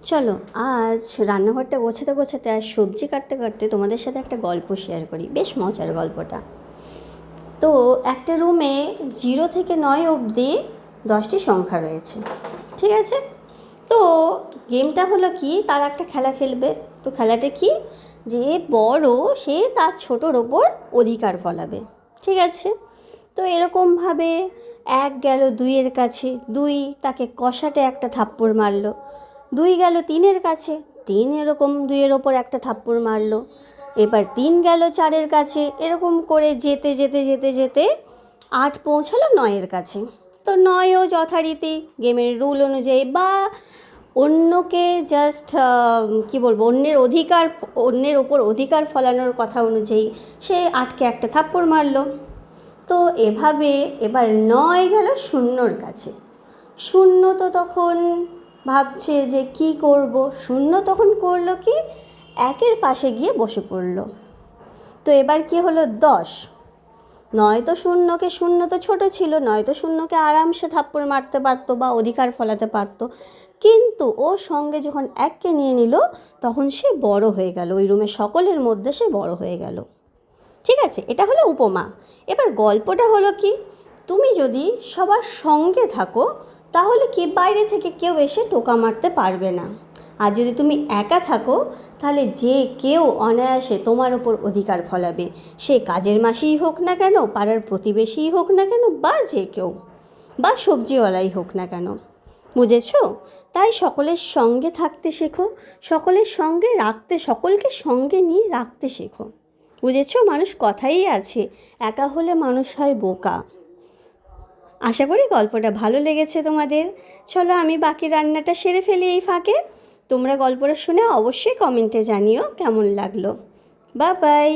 চলো আজ রান্নাঘরটা গোছাতে গোছাতে আর সবজি কাটতে কাটতে তোমাদের সাথে একটা গল্প শেয়ার করি, বেশ মজার গল্পটা। তো একটা রুমে 0 থেকে 9 অবধি 10টি সংখ্যা রয়েছে, ঠিক আছে? তো গেমটা হলো কি, তার একটা খেলা খেলবে। তো খেলাটা কি, যে বড় সে তার ছোটোর ওপর অধিকার ফলাবে, ঠিক আছে? তো এরকমভাবে 1 গেল 2-এর কাছে, 2 তাকে কষাটে একটা থাপ্পড় মারলো। 2 গেল 3-এর কাছে, 3 এরকম 2-এর ওপর একটা থাপ্পড় মারলো। এবার 3 গেল 4-এর কাছে, এরকম করে যেতে যেতে যেতে যেতে 8 পৌঁছালো 9-এর কাছে। তো 9ও যথারীতি গেমের রুল অনুযায়ী বা অন্যকে জাস্ট কী বলবো, অন্যের ওপর অধিকার ফলানোর কথা অনুযায়ী সে 8কে একটা থাপ্পড় মারলো। তো এভাবে এবার 9 গেল 0-র কাছে। 0 তো তখন ভাবছে যে কি করব। 0 তখন করলো কি, 1-এর পাশে গিয়ে বসে পড়ল। তো এবার কি হলো, 10। 9 তো 0কে, 0 তো ছোটো ছিল, 9 তো 0কে আরামসে থাপ্পড় মারতে পারতো বা অধিকার ফলাতে পারতো, কিন্তু ও সঙ্গে যখন 1কে নিয়ে নিল তখন সে বড় হয়ে গেল, ওই রুমে সকলের মধ্যে সে বড় হয়ে গেল, ঠিক আছে? এটা হলো উপমা। এবার গল্পটা হলো কি, তুমি যদি সবার সঙ্গে থাকো তাহলে কি বাইরে থেকে কেউ এসে টোকা মারতে পারবে না। আর যদি তুমি একা থাকো তাহলে যে কেউ অনায়াসে তোমার ওপর অধিকার ফলাবে, সে কাজের মাসিই হোক না কেন, পাড়ার প্রতিবেশীই হোক না কেন, বা যে কেউ, বা সবজিওয়ালাই হোক না কেন, বুঝেছো? তাই সকলের সঙ্গে থাকতে শেখো, সকলের সঙ্গে সকলকে সঙ্গে নিয়ে রাখতে শেখো, বুঝেছো? মানুষ কথাই আছে, একা হলে মানুষ হয় বোকা। আশা করি গল্পটা ভালো লেগেছে তোমাদের। চলো আমি বাকি রান্নাটা সেরে ফেলি এই ফাঁকে। তোমরা গল্পটা শুনে অবশ্যই কমেন্টে জানিও কেমন লাগলো। Bye bye.